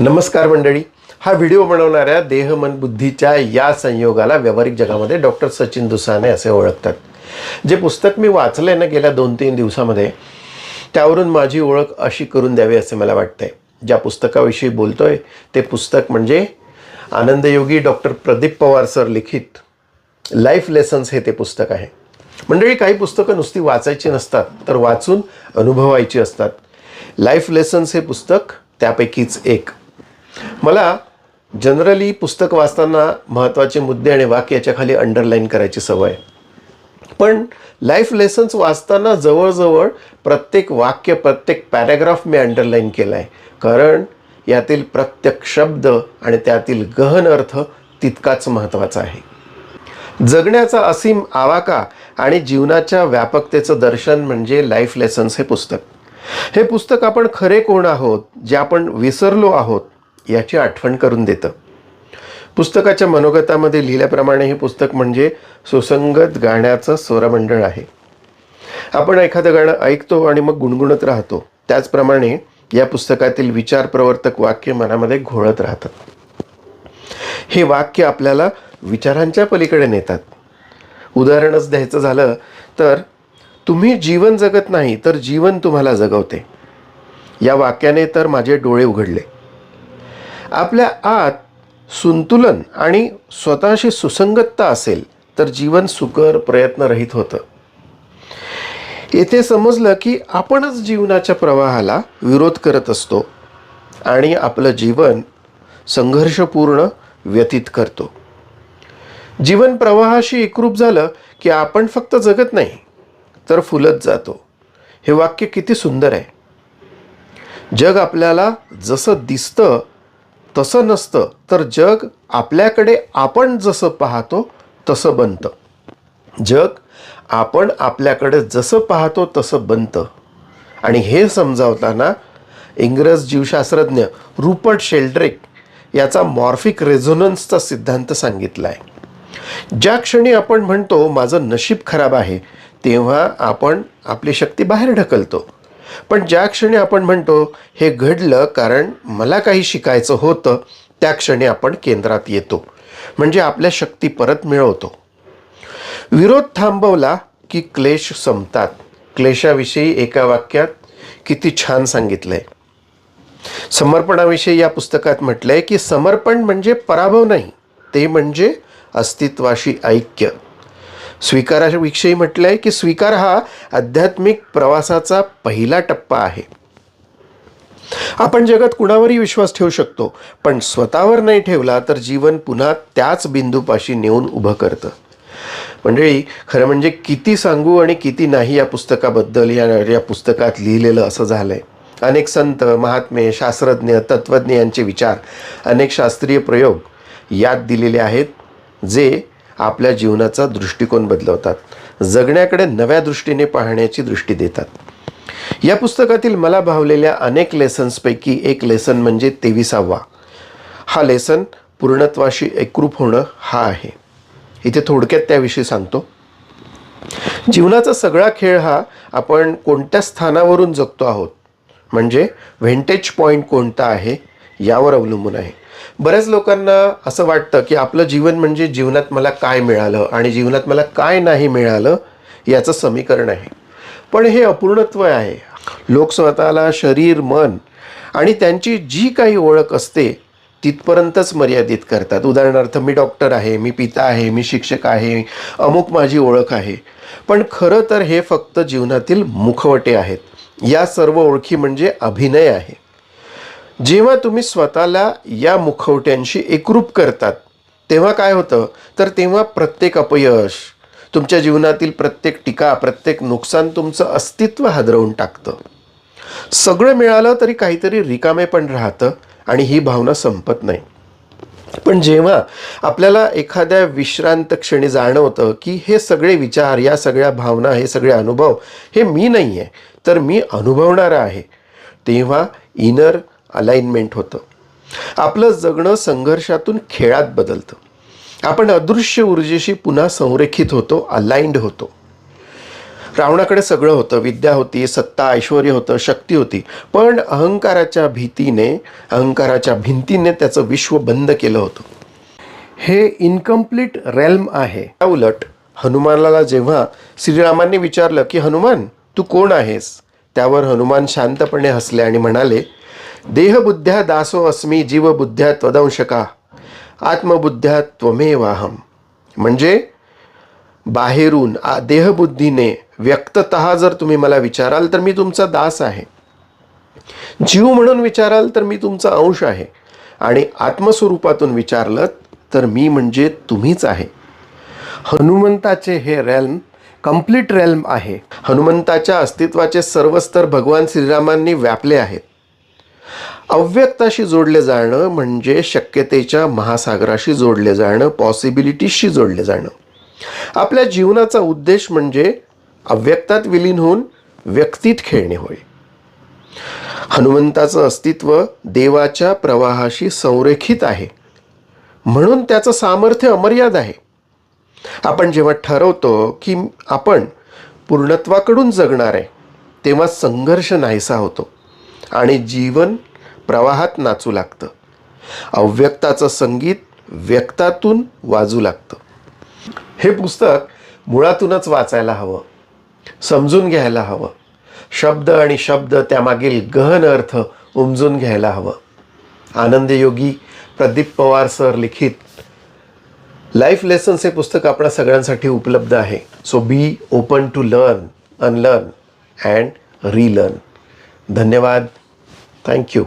नमस्कार मंडळी. हा व्हिडिओ बनवणाऱ्या देह मन बुद्धीच्या या संयोगाला व्यावहारिक जगामध्ये डॉक्टर सचिन दुसाने असे ओळखतात. जे पुस्तक मी वाचले ना गेल्या 2-3 दिवसामध्ये, त्यावरून माझी ओळख अशी करून द्यावी असे मला वाटतंय. ज्या पुस्तकाविषयी बोलतोय ते पुस्तक म्हणजे आनंदयोगी डॉक्टर प्रदीप पवार सर लिखित लाईफ लेसन्स हे ते पुस्तक आहे. मंडळी, काही पुस्तकं नुसती वाचायची नसतात, तर वाचून अनुभवायची असतात. लाईफ लेसन्स हे पुस्तक त्यापैकीच एक. मला जनरली पुस्तक वाचताना महत्त्वाचे मुद्दे आणि वाक्य याच्या खाली अंडरलाईन करायची सवय. पण लाईफ लेसन्स वाचताना जवळजवळ प्रत्येक वाक्य, प्रत्येक पॅराग्राफ मी अंडरलाईन केला आहे. कारण यातील प्रत्येक शब्द आणि त्यातील गहन अर्थ तितकाच महत्त्वाचा आहे. जगण्याचा असीम आवाका आणि जीवनाच्या व्यापकतेचं दर्शन म्हणजे लाईफ लेसन्स हे पुस्तक. हे पुस्तक आपण खरे कोण आहोत, जे आपण विसरलो आहोत याची आठवण करून देतं. पुस्तकाच्या मनोगतामध्ये लिहिल्याप्रमाणे हे पुस्तक म्हणजे सुसंगत गाण्याचं स्वरमंडळ आहे. आपण एखादं गाणं ऐकतो आणि मग गुणगुणत राहतो, त्याचप्रमाणे या पुस्तकातील विचारप्रवर्तक वाक्य मनामध्ये घोळत राहतात. हे वाक्य आपल्याला विचारांच्या पलीकडे नेतात. उदाहरणच द्यायचं झालं तर, तुम्ही जीवन जगत नाही तर जीवन तुम्हाला जगवते. या वाक्याने तर माझे डोळे उघडले. आपल्या आत संतुलन आणि स्वतःशी सुसंगतता असेल तर जीवन सुकर प्रयत्नरहित होतं. येथे समजलं की आपणच जीवनाच्या प्रवाहाला विरोध करत असतो आणि आपलं जीवन संघर्षपूर्ण व्यतीत करतो. जीवन प्रवाहाशी एकरूप झालं की आपण फक्त जगत नाही तर फुलत जातो. हे वाक्य किती सुंदर आहे. जग आपल्याला जसं दिसतं तसं नसतं, तर जग आपल्याकडे आपण जसं पाहतो तसं बनतं. जग आपण आपल्याकडे जसं पाहतो तसं बनतं. आणि हे समजावताना इंग्रज जीवशास्त्रज्ञ रूपर्ट शेल्ड्रिक याचा मॉर्फिक रेझोनन्सचा सिद्धांत सांगितला आहे. ज्या क्षणी आपण म्हणतो माझं नशीब खराब आहे, तेव्हा आपण आपली शक्ती बाहेर ढकलतो. पण ज्या क्षणी आपण म्हणतो हे घडलं कारण मला काही शिकायचं होतं, त्या क्षणी आपण केंद्रात येतो, म्हणजे आपल्या शक्ती परत मिळवतो. विरोध थांबवला की क्लेश संपतात. क्लेशाविषयी एका वाक्यात किती छान सांगितलंय. समर्पणाविषयी या पुस्तकात म्हटलंय की समर्पण म्हणजे पराभव नाही, ते म्हणजे अस्तित्वाशी ऐक्य. स्वीकाराविषयी म्हटलंय की स्वीकार हा आध्यात्मिक प्रवासाचा पहिला टप्पा आहे. आपण जगात कुणावरही विश्वास ठेवू शकतो, पण स्वतःवर नाही ठेवला तर जीवन पुन्हा त्याच बिंदूपाशी नेऊन उभं करतं. मंडळी, खरं म्हणजे किती सांगू आणि किती नाही या पुस्तकाबद्दल. या पुस्तकात लिहिलेलं असं झालंय. अनेक संत, महात्मे, शास्त्रज्ञ, तत्त्वज्ञ यांचे विचार, अनेक शास्त्रीय प्रयोग यात दिलेले आहेत, जे आपल्या जीवनाचा दृष्टिकोन बदलवतात, जगण्याकडे नव्या दृष्टीने पाहण्याची दृष्टी देतात. या पुस्तकातील मला भावलेल्या अनेक लेसन्सपैकी एक लेसन म्हणजे 23वा. हा लेसन पूर्णत्वाशी एकरूप होणं हा आहे. इथे थोडक्यात त्याविषयी सांगतो. जीवनाचा सगळा खेळ हा आपण कोणत्या स्थानावरून जगतो आहोत, म्हणजे व्हेंटेज पॉईंट कोणता आहे यावर अवलंबून आहे. बऱ्याच लोकांना असं वाटतं की आपलं जीवन म्हणजे जीवनात मला काय मिळालं आणि जीवनात मला काय नाही मिळालं याचं समीकरण आहे. पण हे अपूर्णत्व आहे. लोक स्वतःला शरीर, मन आणि त्यांची जी काही ओळख असते तिथपर्यंतच मर्यादित करतात. उदाहरणार्थ, मी डॉक्टर आहे, मी पिता आहे, मी शिक्षक आहे, अमुक माझी ओळख आहे. पण खरं तर हे फक्त जीवनातील मुखवटे आहेत. या सर्व ओळखी म्हणजे अभिनय आहे. जेव्हा तुम्ही स्वतःला या मुखवट्यांशी एकरूप करतात तेव्हा काय होतं, तर तेव्हा प्रत्येक अपयश, तुमच्या जीवनातील प्रत्येक टीका, प्रत्येक नुकसान तुमचं अस्तित्व हादरवून टाकतं. सगळं मिळालं तरी काहीतरी रिकामे पण राहतं आणि ही भावना संपत नाही. पण जेव्हा आपल्याला एखाद्या विश्रांत क्षणी जाणवतं की हे सगळे विचार, या सगळ्या भावना, हे सगळे अनुभव हे मी नाही आहे, तर मी अनुभवणारा आहे, तेव्हा इनर अलाइनमेंट होतं. आपलं जगणं संघर्षातून खेळात बदलतं. आपण अदृश्य ऊर्जेशी पुन्हा संरेखित होतो, अलाइंड होतो. रावणाकडे सगळं होतं, विद्या होती, सत्ता, ऐश्वर्य होतं, शक्ती होती, पण अहंकाराच्या भिंतीने त्याचं विश्व बंद केलं होतं. हे इनकम्प्लीट रेल्म आहे. त्या उलट हनुमानाला जेव्हा श्रीरामांनी विचारलं की हनुमान तू कोण आहेस, त्यावर हनुमान शांतपणे हसले आणि म्हणाले, देहबुद्ध्या दासो अस्मी जीवबुद्ध्या त्वदंशका आत्मबुद्ध्या त्वमेवाहम. म्हणजे बाहेरून देहबुद्धीने व्यक्ततः जर तुम्ही मला विचाराल तर मी तुमचा दास आहे, जीव म्हणून विचाराल तर मी तुमचा अंश आहे, आणि आत्मस्वरूपातून विचारलं तर मी म्हणजे तुम्हीच आहे. हनुमंताचे हे रेल्म कंप्लीट रेल्म आहे. हनुमंताच्या अस्तित्वाचे सर्व स्तर भगवान श्रीरामांनी व्यापले आहेत. अव्यक्ताशी जोडले जाणं म्हणजे शक्यतेच्या महासागराशी जोडले जाणं, पॉसिबिलिटीशी जोडले जाणं. आपल्या जीवनाचा उद्देश म्हणजे अव्यक्तात विलीन होऊन व्यक्तीत खेळणे होय. हनुमंताचं अस्तित्व देवाच्या प्रवाहाशी संरेखित आहे, म्हणून त्याचं सामर्थ्य अमर्याद आहे. आपण जेव्हा ठरवतो की आपण पूर्णत्वाकडून जगणार आहे, तेव्हा संघर्ष नाहीसा होतो आणि जीवन प्रवाहात नाचू लागतं. अव्यक्ताचं संगीत व्यक्तातून वाजू लागतं. हे पुस्तक मुळातूनच वाचायला हवं, समजून घ्यायला हवं, शब्द आणि शब्द त्यामागील गहन अर्थ उमजून घ्यायला हवं. आनंदयोगी प्रदीप पवार सर लिखित लाईफ लेसन्स हे पुस्तक आपल्या सगळ्यांसाठी उपलब्ध आहे. So be open to learn, unlearn and relearn. धन्यवाद. थँक्यू.